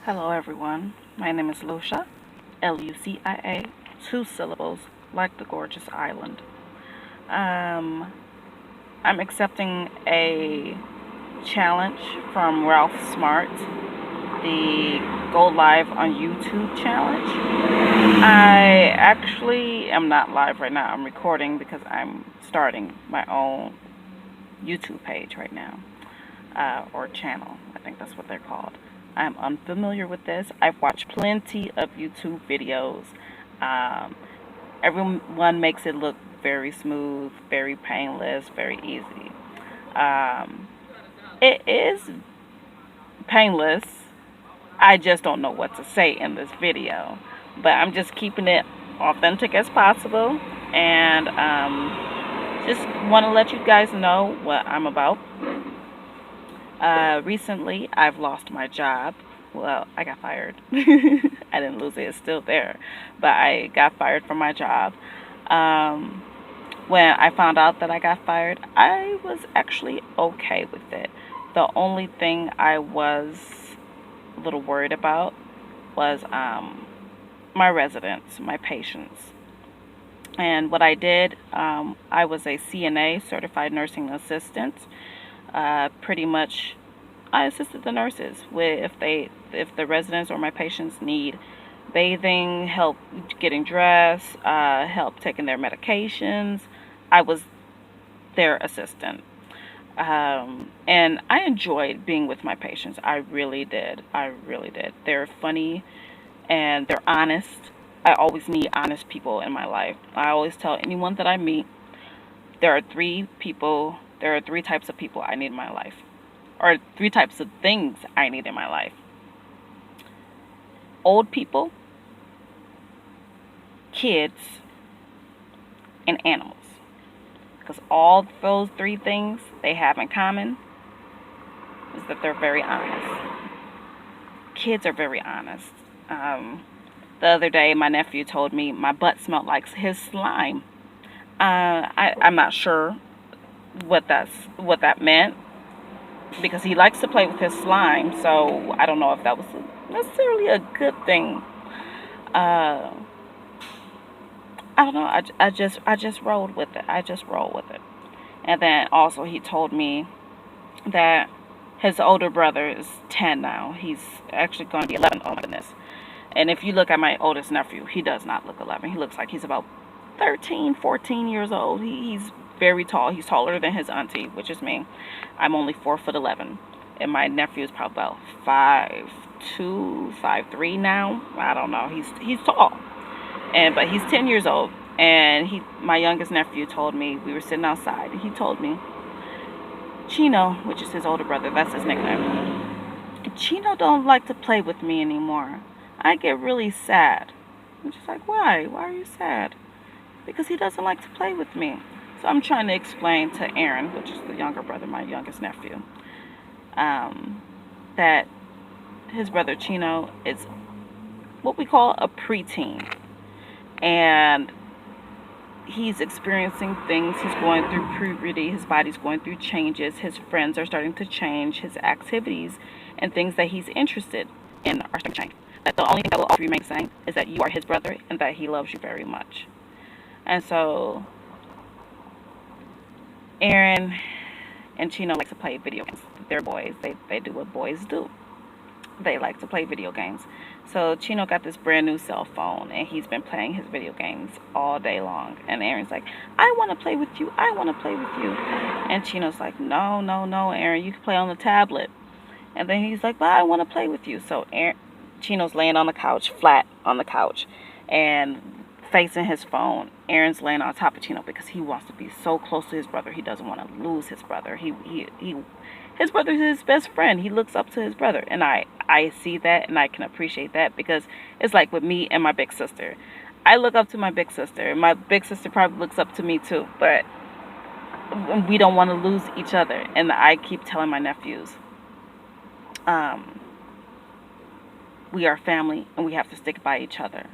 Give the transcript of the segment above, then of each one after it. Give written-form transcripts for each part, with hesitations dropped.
Hello everyone, my name is Lucia, Lucia, 2 syllables, like the gorgeous island. Um, I'm accepting a challenge from Ralph Smart, the Go Live on YouTube challenge. I actually am not live right now, I'm recording because I'm starting my own YouTube page right now, or channel, I think that's what they're called. I'm unfamiliar with this. I've watched plenty of YouTube videos. Um, Everyone makes it look very smooth, very painless, very easy. Um, it is painless. I just don't know what to say in this video. But I'm just keeping it authentic as possible. And just want to let you guys know what I'm about. Recently, I've lost my job. Well, I got fired. I didn't lose it, it's still there. But I got fired from my job. Um, when I found out that I got fired, I was actually okay with it. The only thing I was a little worried about was my residents, my patients. And what I did, I was a CNA, certified nursing assistant. Pretty much I assisted the nurses with if the residents or my patients need bathing, help getting dressed, help taking their medications. I was their assistant. And I enjoyed being with my patients. I really did. I really did. They're funny and they're honest. I always need honest people in my life. I always tell anyone that I meet there are three types of people I need in my life, or 3 types of things I need in my life: old people, kids, and animals. Because all those 3 things they have in common is that they're very honest. Kids are very honest. The other day, my nephew told me my butt smelled like his slime. I'm not sure what that meant, because he likes to play with his slime, so I don't know if that was necessarily a good thing. Uh, I don't know. I just rolled with it. I just rolled with it. And then also he told me that his older brother is 10 now. He's actually going to be 11. Oh my goodness. And if you look at my oldest nephew, he does not look 11. He looks like he's about 13, 14 years old. He's very tall. He's taller than his auntie, which is me. I'm only 4'11", and my nephew is probably about 5'2", 5'3" now. I don't know. He's tall, but he's 10 years old. And my youngest nephew told me, we were sitting outside, and he told me, Chino, which is his older brother, that's his nickname, Chino don't like to play with me anymore. I get really sad. I'm just like, why? Why are you sad? Because he doesn't like to play with me. So I'm trying to explain to Aaron, which is the younger brother, my youngest nephew, that his brother Chino is what we call a preteen. And he's experiencing things. He's going through puberty. His body's going through changes. His friends are starting to change. His activities and things that he's interested in are starting to change. That the only thing that will always remain the same is that you are his brother and that he loves you very much. And so Aaron and Chino like to play video games. They're boys. They do what boys do. They like to play video games. So Chino got this brand new cell phone, and he's been playing his video games all day long. And Aaron's like, I want to play with you. I want to play with you. And Chino's like, no, no, no, Aaron, you can play on the tablet. And then he's like, but I want to play with you. So Chino's laying on the couch, flat on the couch, and facing his phone. Aaron's laying on top of Chino because he wants to be so close to his brother. He doesn't want to lose his brother. His brother's his best friend. He looks up to his brother. And I see that, and I can appreciate that, because it's like with me and my big sister. I look up to my big sister. My big sister probably looks up to me too. But we don't want to lose each other. And I keep telling my nephews, we are family, and we have to stick by each other.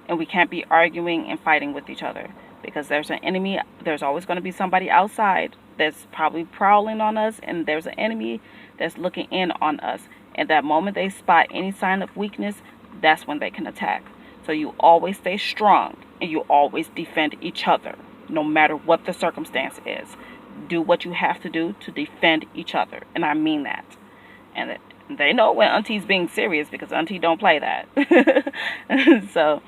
And we can't be arguing and fighting with each other, because there's an enemy. There's always going to be somebody outside that's probably prowling on us, and there's an enemy that's looking in on us. And that moment they spot any sign of weakness, that's when they can attack. So you always stay strong and you always defend each other, no matter what the circumstance is. Do what you have to do to defend each other. And I mean that. And they know when Auntie's being serious because Auntie don't play that. So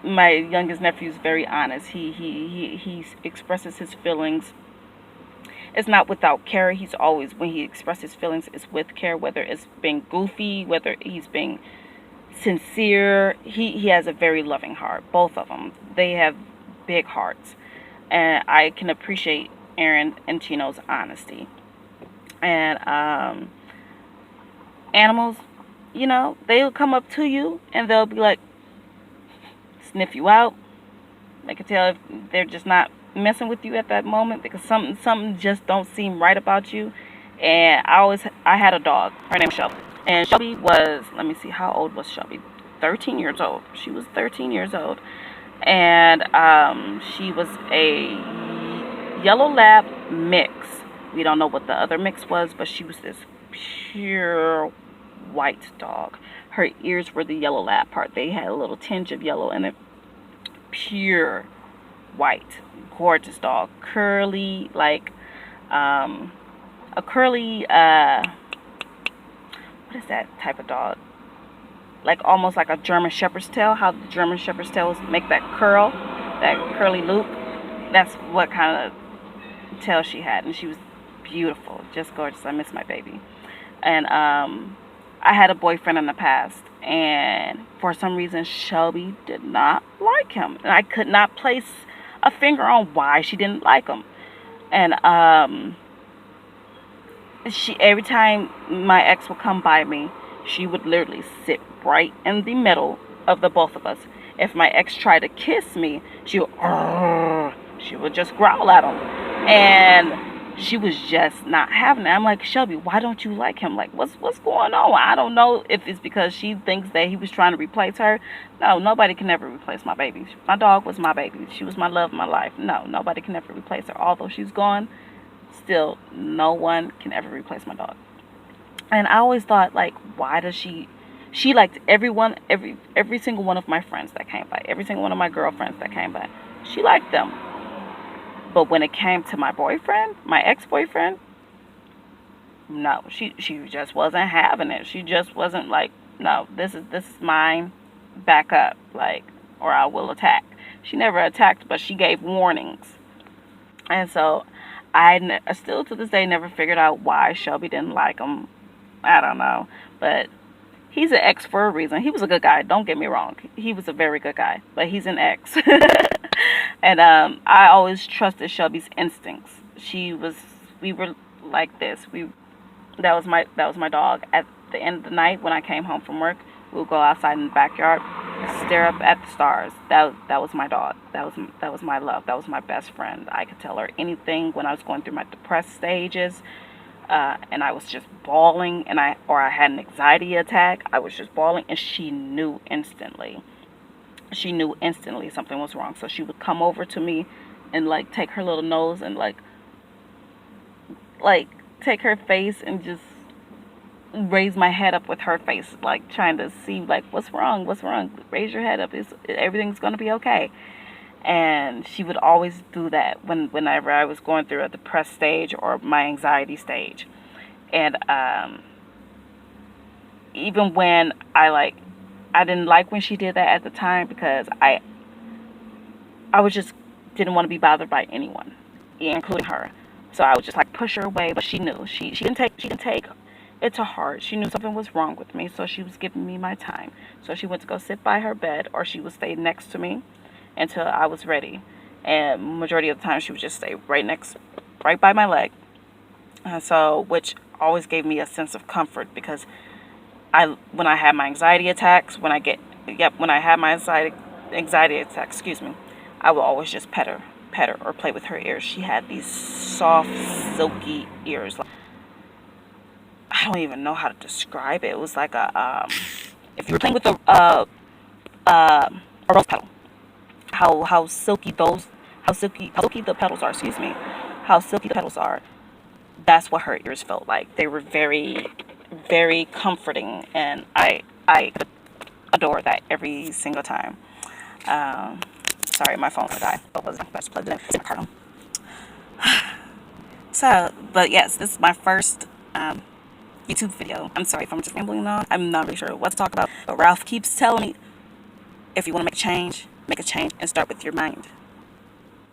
my youngest nephew is very honest. He expresses his feelings. It's not without care. He's always, when he expresses feelings, it's with care, whether it's being goofy, whether he's being sincere. He has a very loving heart. Both of them. They have big hearts. And I can appreciate Aaron and Chino's honesty. And animals, they'll come up to you and they'll be like, sniff you out. They can tell if they're just not messing with you at that moment because something just don't seem right about you. And I had a dog. Her name was Shelby. And Shelby was, let me see, how old was Shelby? 13 years old. She was 13 years old. And she was a yellow lab mix. We don't know what the other mix was, but she was this pure white dog. Her ears were the yellow lab part. They had a little tinge of yellow in it. Pure white. Gorgeous dog. Curly, like a curly, what is that type of dog? Like almost like a German Shepherd's tail. How the German Shepherd's tails make that curl, that curly loop. That's what kind of tail she had. And she was beautiful. Just gorgeous. I miss my baby. And I had a boyfriend in the past, and for some reason Shelby did not like him, and I could not place a finger on why she didn't like him. And she, every time my ex would come by me, she would literally sit right in the middle of the both of us. If my ex tried to kiss me, she would just growl at him, and she was just not having it. I'm like, Shelby, why don't you like him? Like, what's going on? I don't know if it's because she thinks that he was trying to replace her. No, nobody can ever replace my baby. My dog was my baby. She was my love of my life. No, nobody can ever replace her. Although she's gone, still, no one can ever replace my dog. And I always thought, like, why does she liked everyone, every single one of my friends that came by, every single one of my girlfriends that came by. She liked them. But when it came to my boyfriend, my ex-boyfriend, no, she just wasn't having it. She just wasn't like, no, this is mine, back up, like, or I will attack. She never attacked, but she gave warnings. And so I still to this day never figured out why Shelby didn't like him. I don't know, but he's an ex for a reason. He was a good guy. Don't get me wrong. He was a very good guy, but he's an ex. And I always trusted Shelby's instincts. We were like this. That was my dog. At the end of the night, when I came home from work, we would go outside in the backyard, stare up at the stars. That was my dog. That was my love. That was my best friend. I could tell her anything when I was going through my depressed stages. And I was just bawling, or I had an anxiety attack. I was just bawling, and she knew instantly. She knew instantly something was wrong. So she would come over to me and like take her little nose and like take her face and just raise my head up with her face, like trying to see like what's wrong. Raise your head up. Everything's gonna be okay. And she would always do that whenever I was going through a depressed stage or my anxiety stage. And even when I didn't like when she did that at the time, because I was just didn't want to be bothered by anyone, including her. So I would just like push her away, but she knew she didn't take it to heart. She knew something was wrong with me, so she was giving me my time. So she went to go sit by her bed, or she would stay next to me until I was ready. And majority of the time she would just stay right by my leg. So which always gave me a sense of comfort, because when I had my anxiety attacks, when I had my anxiety attacks, I would always just pet her or play with her ears. She had these soft, silky ears. I don't even know how to describe it. It was like if you were playing with a rose petal, how silky the petals are. How silky the petals are. That's what her ears felt like. They were very, very comforting, and I adore that every single time. Um, Sorry, my phone died. What was it? I just plugged it in. So, but yes, this is my first YouTube video. I'm sorry if I'm just rambling on. I'm not really sure what to talk about. But Ralph keeps telling me, if you want to make a change and start with your mind.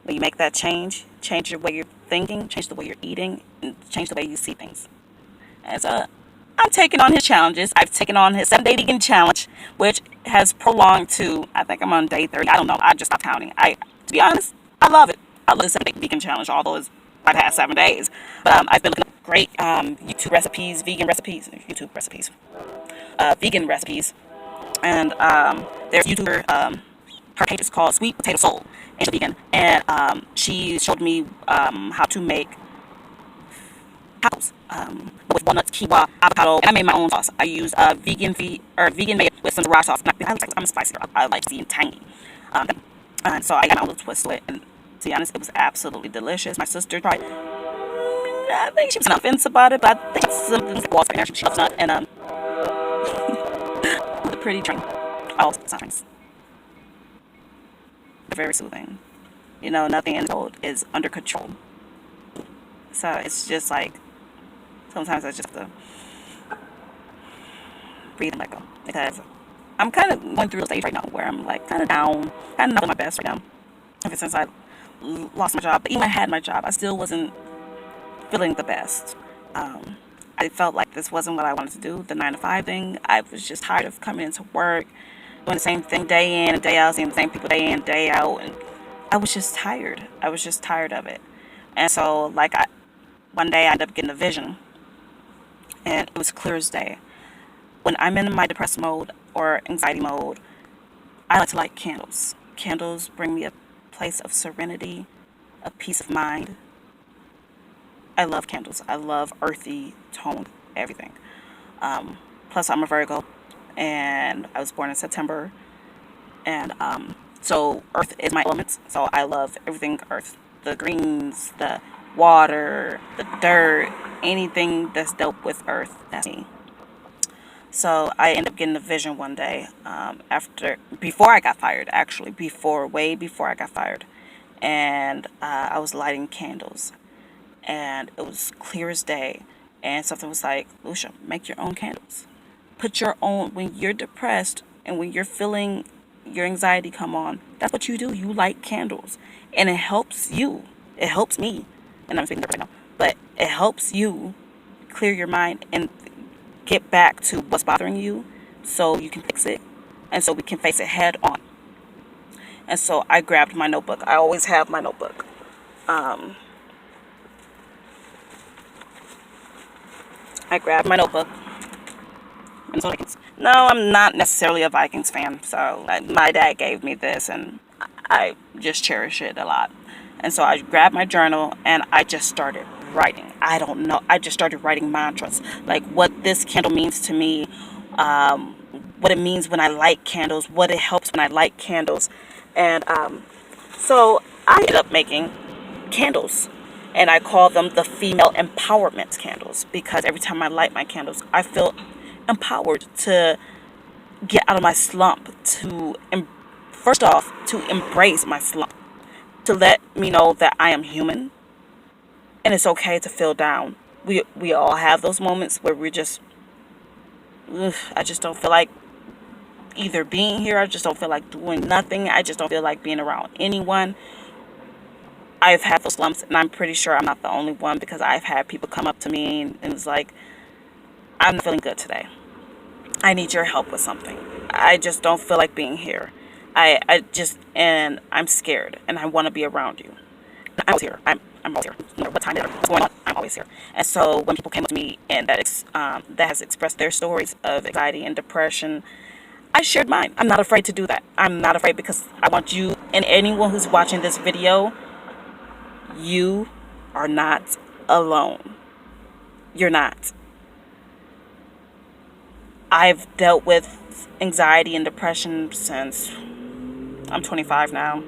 When you make that change the way you're thinking, change the way you're eating, and change the way you see things. And so I'm taking on his challenges. I've taken on his 7-day vegan challenge, which has prolonged to, I think I'm on day 30. I don't know. I just stopped counting. To be honest, I love it. I love the 7-day vegan challenge, although it's by past 7 days. But I've been looking at great YouTube recipes, vegan recipes, vegan recipes. And there's a YouTuber, her page is called Sweet Potato Soul, and she's vegan. And she showed me how to make tacos with walnuts, quinoa, avocado, and I made my own sauce. I used vegan made with some raw sauce. I'm a spicy girl. I like being tangy. And so I got my own little twist to it. And to be honest, it was absolutely delicious. My sister tried. I think she was on the fence about it, but I think something's walls for her. She loves nut and with a pretty drink. All signs. Very soothing. You know, nothing in the world is under control. So it's just like, sometimes I just have to breathe and let go. Because I'm kind of going through a stage right now where I'm like kind of down, kind of not at my best right now. Ever since I lost my job. But even when I had my job, I still wasn't feeling the best. I felt like this wasn't what I wanted to do, the 9-to-5 thing. I was just tired of coming into work, doing the same thing day in and day out, seeing the same people day in, day out. And I was just tired. I was just tired of it. And so, like, one day I ended up getting a vision. And it was clear as day. When I'm in my depressed mode or anxiety mode, I like to light candles. Candles bring me a place of serenity, a peace of mind. I love candles. I love earthy tone, everything. Plus, I'm a Virgo, and I was born in September. And so earth is my elements. So I love everything earth. The greens, the water, the dirt, anything that's dealt with earth, that's me. So I ended up getting a vision one day, before I got fired, actually, way before I got fired. And I was lighting candles, and it was clear as day. And something was like, Lucia, make your own candles. Put your own, when you're depressed and when you're feeling your anxiety come on, that's what you do. You light candles, and it helps you. It helps me, and I'm speaking right now, but it helps you clear your mind and get back to what's bothering you so you can fix it, and so we can face it head on. And so I grabbed my notebook. I always have my notebook. I grabbed my notebook. No, I'm not necessarily a Vikings fan, so my dad gave me this, and I just cherish it a lot. And so I grabbed my journal, and I just started writing. I don't know. I just started writing mantras, like what this candle means to me, what it means when I light candles, what it helps when I light candles. And so I ended up making candles, and I call them the female empowerment candles, because every time I light my candles, I feel empowered to get out of my slump, first off, to embrace my slump, to let me know that I am human, and it's okay to feel down. We all have those moments where we're just, I just don't feel like either being here. I just don't feel like doing nothing. I just don't feel like being around anyone. I've had those slumps, and I'm pretty sure I'm not the only one, because I've had people come up to me and it's like, I'm not feeling good today. I need your help with something. I just don't feel like being here. And I'm scared, and I want to be around you. I'm always here. I'm always here. No matter what time it is, what's going on, I'm always here. And so when people came up to me and that has expressed their stories of anxiety and depression, I shared mine. I'm not afraid to do that. I'm not afraid, because I want you and anyone who's watching this video, you are not alone. You're not. I've dealt with anxiety and depression since I'm 25 now.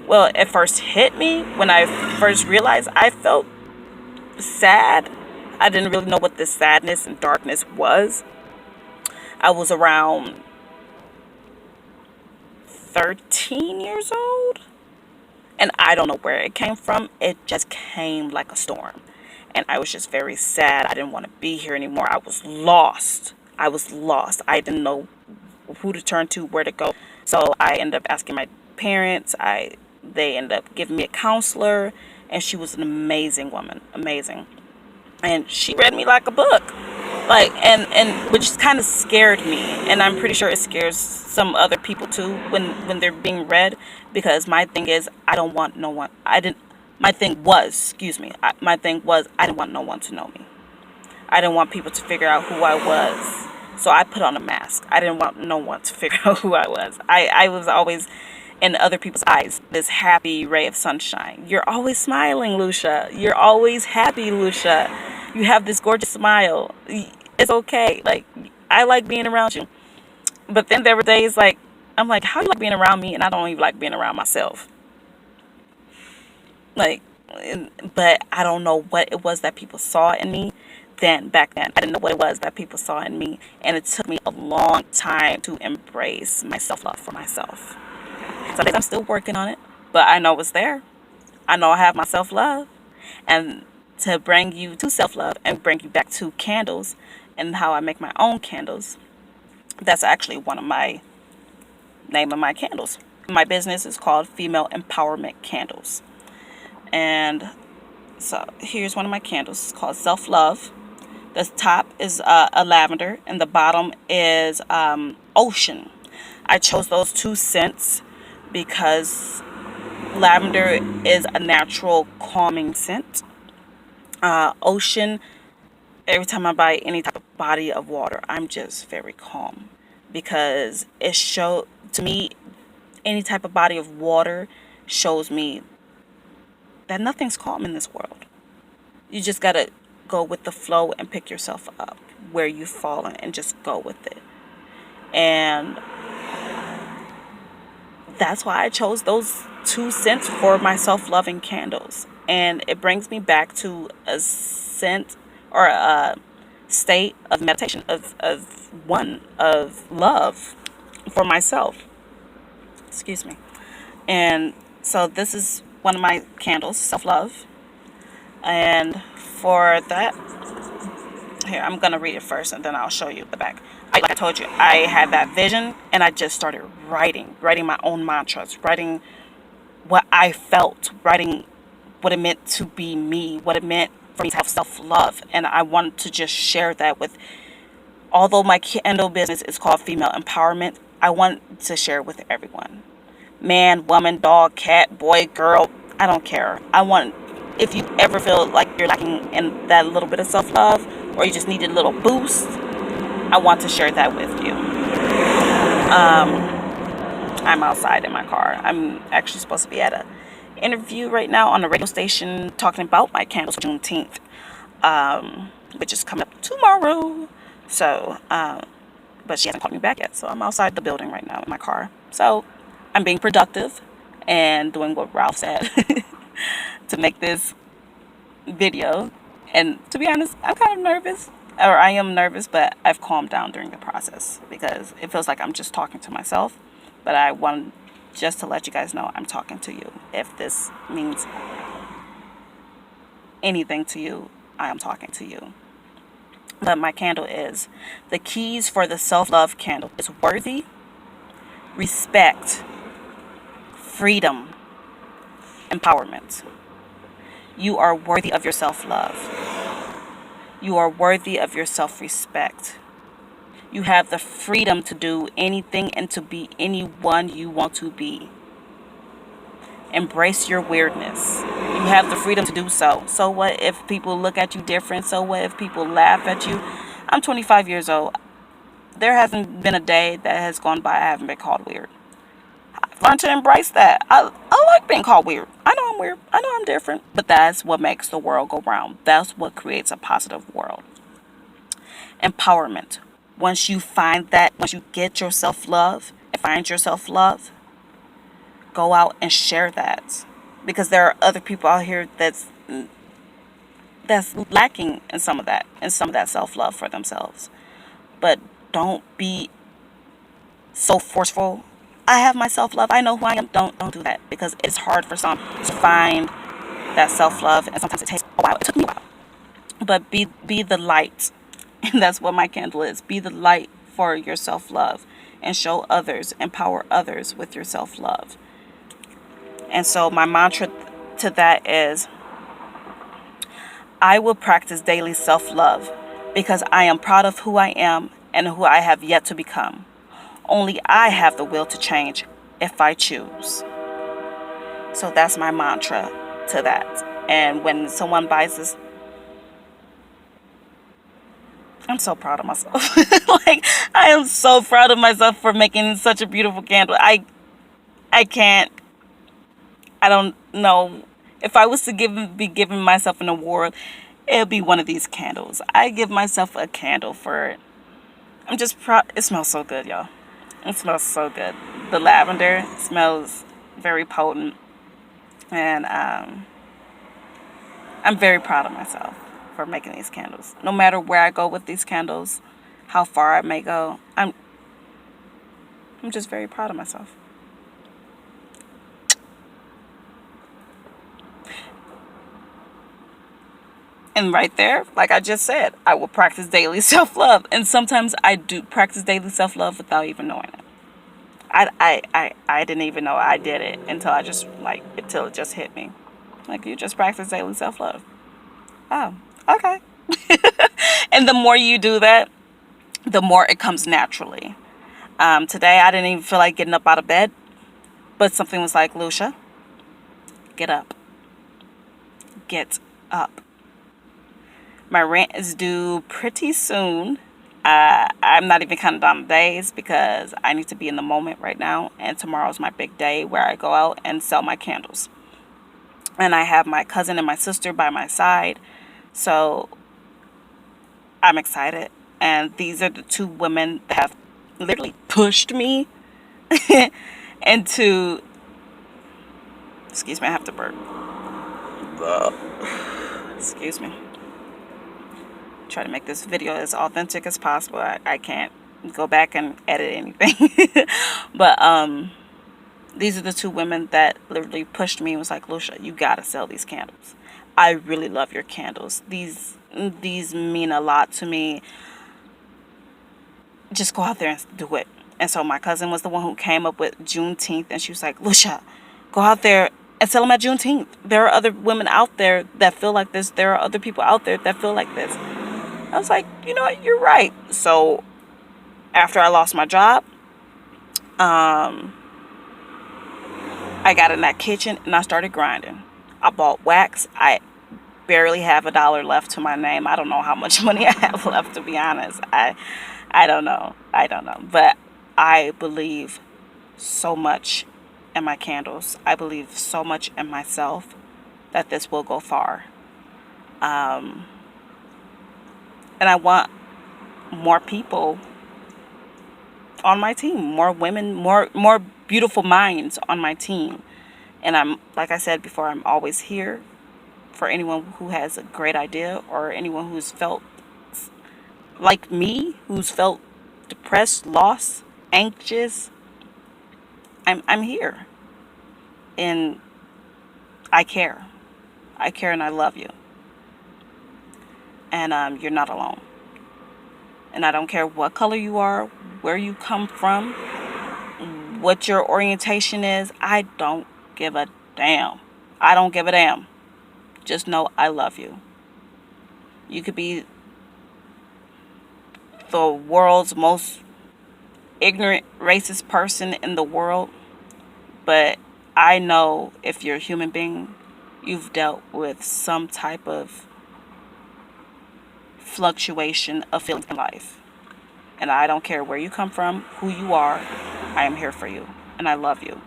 Well, it first hit me when I first realized. I felt sad. I didn't really know what this sadness and darkness was. I was around 13 years old, and I don't know where it came from. It just came like a storm. And I was just very sad. I didn't want to be here anymore. I was lost. I was lost. I didn't know who to turn to, where to go. So I ended up asking my parents. They ended up giving me a counselor, and she was an amazing woman. Amazing. And she read me like a book. Like, and which kind of scared me, and I'm pretty sure it scares some other people too when they're being read, because my thing is, I don't want no one, I didn't, my thing was, excuse me, my thing was, I didn't want no one to know me. I didn't want people to figure out who I was, so I put on a mask. I didn't want no one to figure out who I was. I was always, in other people's eyes, this happy ray of sunshine. You're always smiling, Lucia. You're always happy, Lucia. You have this gorgeous smile. It's okay. Like, I like being around you. But then there were days like, I'm like, how do you like being around me? And I don't even like being around myself. Like, but I don't know what it was that people saw in me back then. I didn't know what it was that people saw in me. And it took me a long time to embrace my self-love for myself. So I'm still working on it, but I know it's there. I know I have my self-love. And to bring you to self-love and bring you back to candles and how I make my own candles, that's actually one of my name of my candles. My business is called Female Empowerment Candles. And so here's one of my candles. It's called Self-Love. The top is a lavender, and the bottom is ocean. I chose those two scents because lavender is a natural calming scent. Ocean, every time I buy any type of body of water, I'm just very calm, because to me, any type of body of water shows me that nothing's calm in this world. You just gotta go with the flow and pick yourself up where you've fallen and just go with it. And that's why I chose those two scents for my self-loving candles. And it brings me back to a scent or a state of meditation, of love for myself. Excuse me. And so this is one of my candles, self-love. And for that, here, I'm going to read it first and then I'll show you the back. Like I told you, I had that vision and I just started writing my own mantras, writing what I felt, writing what it meant to be me, what it meant for me to have self-love. And I wanted to just share that with, although my candle business is called Female Empowerment, I want to share it with everyone. Man, woman, dog, cat, boy, girl, I don't care. If you ever feel like you're lacking in that little bit of self-love, or you just needed a little boost, I want to share that with you. I'm outside in my car. I'm actually supposed to be at an interview right now on a radio station talking about my candles for Juneteenth, which is coming up tomorrow. So, but she hasn't called me back yet, so I'm outside the building right now in my car. So I'm being productive and doing what Ralph said to make this video. And to be honest, I'm kind of nervous, or I am nervous, but I've calmed down during the process because it feels like I'm just talking to myself. But I want just to let you guys know I'm talking to you. If this means anything to you, I am talking to you. But my candle is, the keys for the self-love candle is worthy, respect, freedom, empowerment. You are worthy of your self-love. You are worthy of your self-respect. You have the freedom to do anything and to be anyone you want to be. Embrace your weirdness. You have the freedom to do so. So what if people look at you different? So what if people laugh at you? I'm 25 years old. There hasn't been a day that has gone by I haven't been called weird. I've learned to embrace that. I like being called weird. I know I'm weird. I know I'm different. But that's what makes the world go round. That's what creates a positive world. Empowerment. Once you find that, once you get your self-love and find your self-love, go out and share that. Because there are other people out here that's that's lacking in some of that self-love for themselves. But don't be so forceful. I have my self-love. I know who I am. Don't do that, because it's hard for some to find that self-love, and sometimes it takes a while. It took me a while. But be the light. And that's what my candle is. Be the light for your self-love, and show others, empower others with your self-love. And so my mantra to that is, I will practice daily self-love because I am proud of who I am and who I have yet to become. Only I have the will to change if I choose. So that's my mantra to that. And when someone buys this, I'm so proud of myself. Like, I am so proud of myself for making such a beautiful candle. I can't, I don't know. If I was to be giving myself an award, it would be one of these candles. I give myself a candle for it. I'm just proud. It smells so good, y'all. It smells so good. The lavender smells very potent. And I'm very proud of myself for making these candles. No matter where I go with these candles, how far I may go, I'm just very proud of myself. And right there, like I just said, I will practice daily self-love. And sometimes I do practice daily self-love without even knowing it. I didn't even know I did it until until it just hit me. Like, you just practice daily self-love. Oh, okay. And the more you do that, the more it comes naturally. Today, I didn't even feel like getting up out of bed, but something was like, Lucia, get up. Get up. My rent is due pretty soon. I'm not even counting down the days because I need to be in the moment right now. And tomorrow's my big day where I go out and sell my candles. And I have my cousin and my sister by my side. So I'm excited. And these are the two women that have literally pushed me into... Excuse me, I have to burp. Excuse me. Try to make this video as authentic as possible. I can't go back and edit anything. But these are the two women that literally pushed me and was like, Lucia, you gotta sell these candles. I really love your candles. These mean a lot to me. Just go out there and do it. And so my cousin was the one who came up with Juneteenth, and she was like, Lucia, go out there and sell them at Juneteenth. There are other women out there that feel like this. There are other people out there that feel like this. I was like, you know what, you're right. So after I lost my job, I got in that kitchen and I started grinding. I bought wax. I barely have $1 left to my name. I don't know how much money I have left, to be honest. I don't know. But I believe so much in my candles. I believe so much in myself that this will go far. And I want more people on my team, more women, more beautiful minds on my team. And I'm, like I said before, I'm always here for anyone who has a great idea, or anyone who's felt like me, who's felt depressed, lost, anxious. I'm here. And I care. I care and I love you. And you're not alone. And I don't care what color you are, where you come from, what your orientation is. I don't give a damn. I don't give a damn. Just know I love you. You could be the world's most ignorant, racist person in the world, but I know if you're a human being, you've dealt with some type of fluctuation of feelings in life. And I don't care where you come from, who you are, I am here for you. And I love you.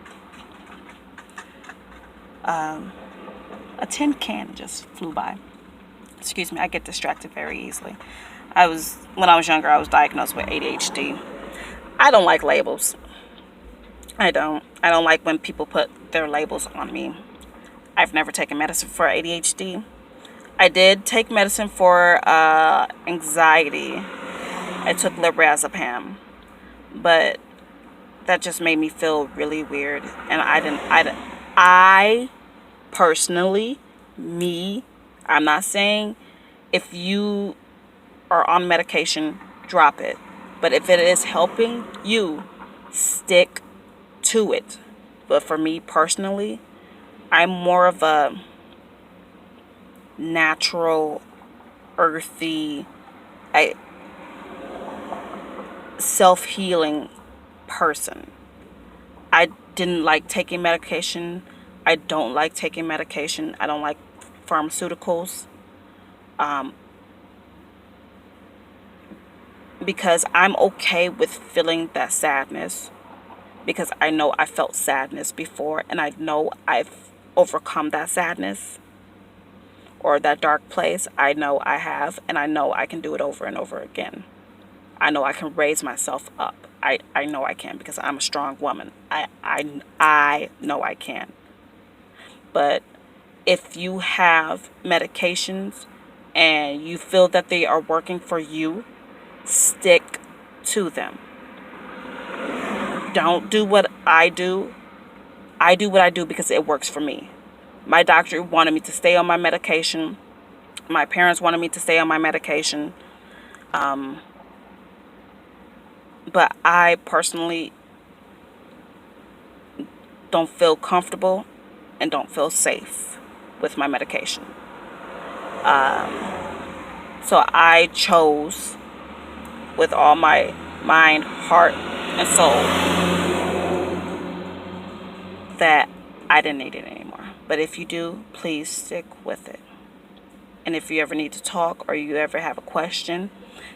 A tin can just flew by. Excuse me, I get distracted very easily. When I was younger, I was diagnosed with ADHD. I don't like labels. I don't like when people put their labels on me. I've never taken medicine for ADHD. I did take medicine for anxiety. I took lorazepam, but that just made me feel really weird, and I personally, me, I'm not saying if you are on medication, drop it. But if it is helping you, stick to it. But for me personally, I'm more of a natural, earthy, I self-healing person. I didn't like taking medication. I don't like taking medication. I don't like pharmaceuticals. Because I'm okay with feeling that sadness, because I know I felt sadness before, and I know I've overcome that sadness or that dark place. I know I have, and I know I can do it over and over again. I know I can raise myself up. I know I can, because I'm a strong woman. I know I can. But if you have medications and you feel that they are working for you, stick to them. Don't do what I do. I do what I do because it works for me. My doctor wanted me to stay on my medication. My parents wanted me to stay on my medication. But I personally don't feel comfortable and don't feel safe with my medication. So I chose with all my mind, heart, and soul that I didn't need it anymore. But if you do, please stick with it. And if you ever need to talk or you ever have a question,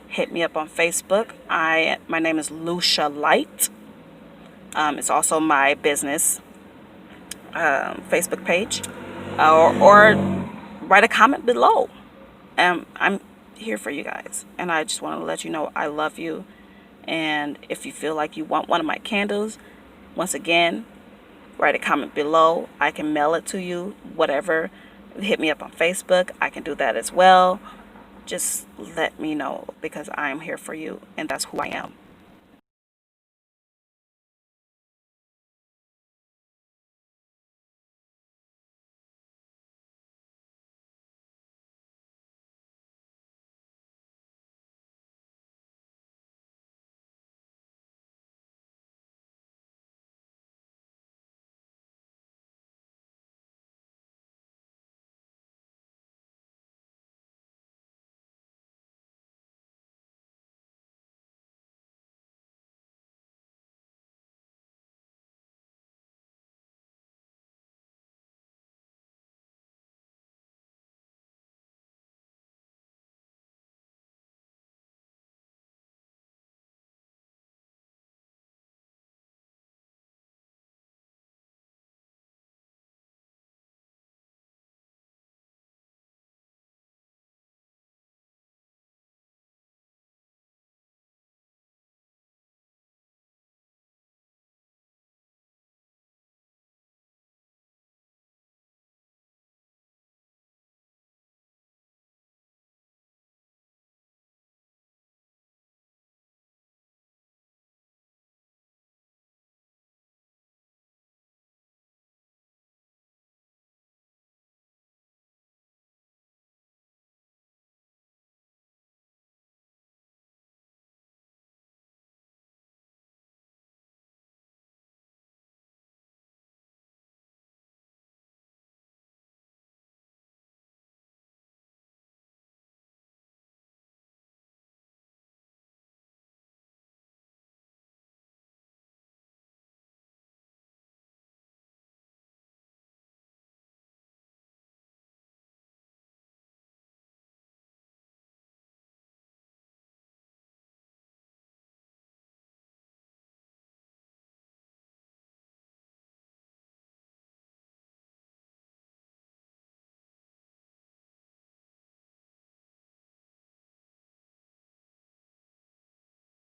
hit me up on Facebook. My name is Lucia Light. It's also my business Facebook page. Or write a comment below. I'm here for you guys. And I just want to let you know I love you. And if you feel like you want one of my candles, once again, write a comment below. I can mail it to you, whatever. Hit me up on Facebook. I can do that as well. Just let me know, because I am here for you, and that's who I am.